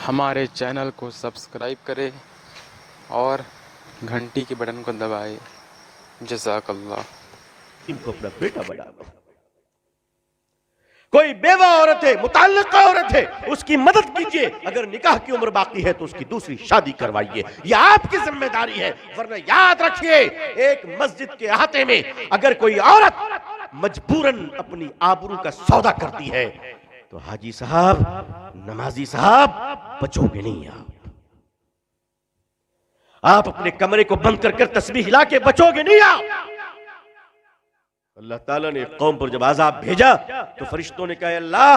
हमारे चैनल को सब्सक्राइब करें और घंटी के बटन को दबाएं। जज़ाकल्लाह। इनको अपना बेटा बना दो। कोई बेवा औरत है, मुताल्लिका औरत है, उसकी मदद कीजिए। अगर निकाह की उम्र बाकी है तो उसकी दूसरी शादी करवाइए। यह आपकी जिम्मेदारी है। वरना याद रखिए, एक मस्जिद के अहाते में अगर कोई औरत मजबूरन अपनी आबरू का सौदा करती है तो हाजी साहब, नमाजी साहब, बचोगे नहीं। आप अपने कमरे को बंद कर तस्बीह हिला के बचोगे नहीं। अल्लाह ताला ने कौम पर जब आजाब भेजा तो फरिश्तों ने कहा, अल्लाह,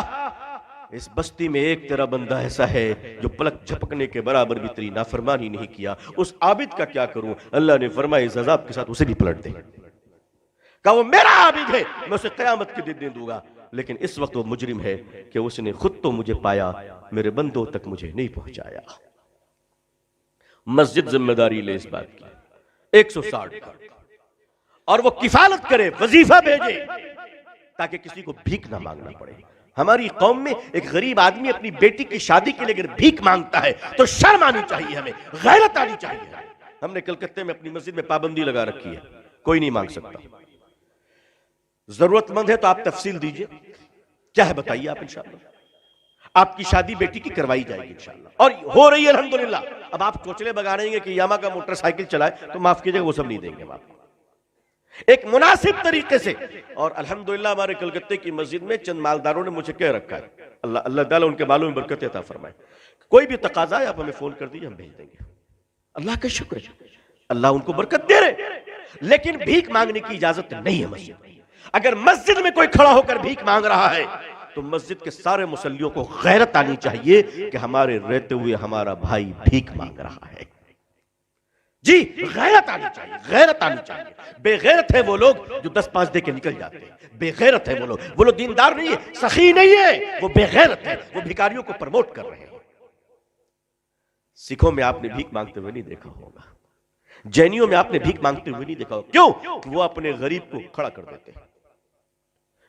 इस बस्ती में एक तेरा बंदा ऐसा है जो पलक झपकने के बराबर भी तेरी नाफरमानी नहीं किया। उस आबिद का क्या करूं? अल्लाह ने फरमाया, इस अजाब के साथ उसे भी पलट दे। कहा, वो मेरा आबिद है, मैं उसे कयामत के दिन दे दूंगा। लेकिन इस वक्त वो मुजरिम है कि उसने खुद तो मुझे पाया, मेरे बंदों तक मुझे नहीं पहुंचाया। मस्जिद जिम्मेदारी ले इस बात की 160 का, और वो किफालत करे, वजीफा भेजे, ताकि किसी को भीख ना मांगना पड़े। हमारी कौम में एक गरीब आदमी अपनी बेटी की शादी के लिए अगर भीख मांगता है तो शर्म आनी चाहिए, हमें गैरत आनी चाहिए। हमने कलकत्ते में अपनी मस्जिद में पाबंदी लगा रखी है, कोई नहीं मांग सकता। जरूरतमंद है तो आप तफसील दीजिए, क्या है बताइए आप, इंशाअल्लाह आपकी शादी बेटी की करवाई जाएगी इंशाअल्लाह, और हो रही है अल्हम्दुलिल्लाह। अब आप चोचले बगाड़ेंगे कि यामा का मोटरसाइकिल चलाए तो माफ कीजिएगा, वो सब नहीं देंगे हम आपको, एक मुनासिब तरीके से। और अल्हम्दुलिल्लाह हमारे कलकत्ते की मस्जिद में चंद मालदारों ने मुझे कह रखा है, अल्लाह अल्लाह ताला उनके मालों में बरकत अता फरमाए, कोई भी तकाजा है आप हमें फोन कर दीजिए, हम भेज देंगे। अल्लाह का शुक्र है, अल्लाह उनको बरकत दे रहे। लेकिन भीख मांगने की इजाजत नहीं है मस्जिद में। अगर मस्जिद में कोई खड़ा होकर भीख मांग रहा है तो मस्जिद के सारे मुसल्लियों को गैरत आनी चाहिए कि हमारे रहते हुए हमारा भाई भीख मांग रहा है। जी, गैरत आनी चाहिए, गैरत आनी चाहिए। बेगैरत है वो लोग जो 10-5 दे के निकल जाते हैं। बेगैरत है वो लोग दीनदार नहीं है, सखी नहीं है, वो बेगैरत है, वो भिखारियों को प्रमोट कर रहे हैं। सिखों में आपने भीख मांगते हुए नहीं देखा होगा, जैनियों में आपने भीख मांगते हुए नहीं देखा होगा। क्यों? वो अपने गरीब को खड़ा कर देते हैं,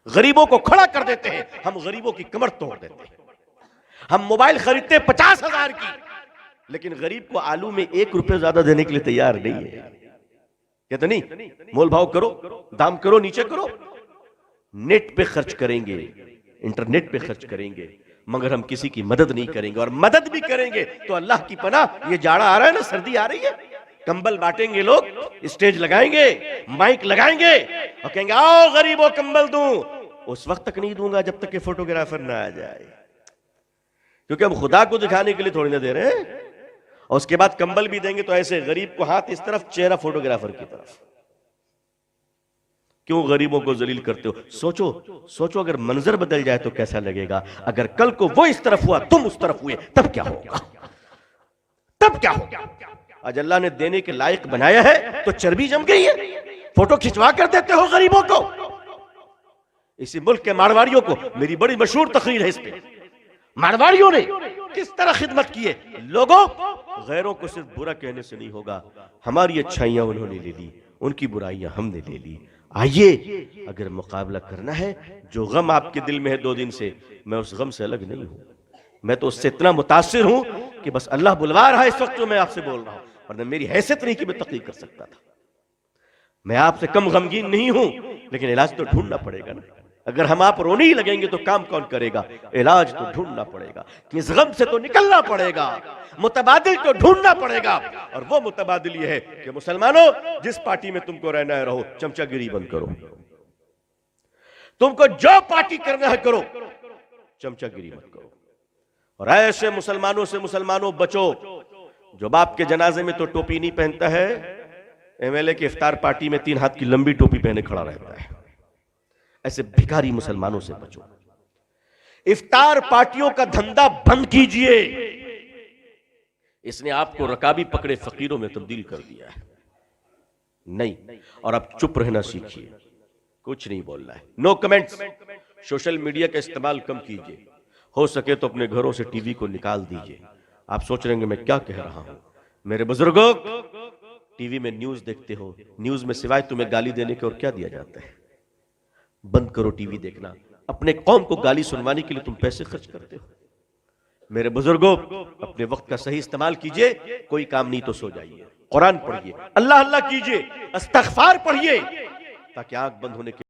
गरीबों को खड़ा कर देते हैं। हम गरीबों की कमर तोड़ देते हैं। हम मोबाइल खरीदते 50,000 की, लेकिन गरीब को आलू में 1 रुपये ज्यादा देने के लिए तैयार नहीं है। कहते नहीं, मोल भाव करो, दाम करो, नीचे करो। नेट पे खर्च करेंगे, इंटरनेट पे खर्च करेंगे, मगर हम किसी की मदद नहीं करेंगे। और मदद भी करेंगे तो अल्लाह की पनाह, ये जाड़ा आ रहा है ना, सर्दी आ रही है, कंबल बांटेंगे लोग, स्टेज लगाएंगे, माइक लगाएंगे और कहेंगे आओ गरीबों कंबल दूं। उस वक्त तक नहीं दूंगा जब तक कि फोटोग्राफर ना आ जाए, क्योंकि हम खुदा को दिखाने के लिए थोड़ी ना दे रहे हैं। और उसके बाद कंबल भी देंगे तो ऐसे गरीब को हाथ इस तरफ, चेहरा फोटोग्राफर की तरफ। क्यों गरीबों को जलील करते हो? सोचो अगर मंजर बदल जाए तो कैसा लगेगा। अगर कल को वो इस तरफ हुआ, तुम उस तरफ हुए, तब क्या होगा? तब क्या होगा? आज अल्लाह ने देने के लायक बनाया है तो चर्बी जम गई है, फोटो खिंचवा कर देते हो गरीबों को। इसी मुल्क के मारवाड़ियों को, मेरी बड़ी मशहूर तकरीर है इस पे, मारवाड़ियों ने किस तरह खिदमत की है। लोगों, गैरों को सिर्फ बुरा कहने से नहीं होगा, हमारी अच्छाइयां उन्होंने ले ली, उनकी बुराइयां हमने ले ली। आइए, अगर मुकाबला करना है, जो गम आपके दिल में है 2 दिन से, मैं उस गम से अलग नहीं हूं। मैं तो उससे इतना मुतासिर हूं कि बस अल्लाह बुलवा रहा है इस वक्त जो मैं आपसे बोल रहा हूं, और मेरी हैसियत नहीं कि मैं तकलीफ कर सकता था। मैं आपसे कम गमगीन नहीं हूं, लेकिन इलाज तो ढूंढना पड़ेगा ना। अगर हम आप रोने ही लगेंगे तो काम कौन करेगा? इलाज तो ढूंढना पड़ेगा, इस गम से तो निकलना पड़ेगा, मुतबादिल तो ढूंढना पड़ेगा। और वो मुतबादिल ये है कि मुसलमानों, जिस पार्टी में तुमको रहना है रहो, चमचागिरी बंद करो। तुमको जो पार्टी करना है करो, चमचागिरी मत करो। और ऐसे मुसलमानों से मुसलमानों बचो जो बाप के जनाजे में तो टोपी नहीं पहनता है, एमएलए की इफ्तार पार्टी में 3 हाथ की लंबी टोपी पहने खड़ा रहता है। ऐसे भिखारी मुसलमानों से बचो। इफ्तार पार्टियों का धंधा बंद कीजिए, इसने आपको रकाबी पकड़े फकीरों में तब्दील कर दिया है। नहीं, और आप चुप रहना सीखिए, कुछ नहीं बोलना है, नो कमेंट्स। सोशल मीडिया का इस्तेमाल कम कीजिए, हो सके तो अपने घरों से टीवी को निकाल दीजिए। आप सोच रहे हैं मैं क्या कह रहा हूं। मेरे बुजुर्गों, टीवी में न्यूज देखते हो, न्यूज में सिवाय तुम्हें गाली देने के और क्या दिया जाता है? बंद करो टीवी देखना। अपने कौम को गाली सुनवाने के लिए तुम पैसे खर्च करते हो, मेरे बुजुर्गों, अपने वक्त का सही इस्तेमाल कीजिए। कोई काम नहीं तो सो जाइए, कुरान पढ़िए, अल्लाह अल्लाह कीजिए, इस्तगफार पढ़िए, ताकि आंख बंद होने के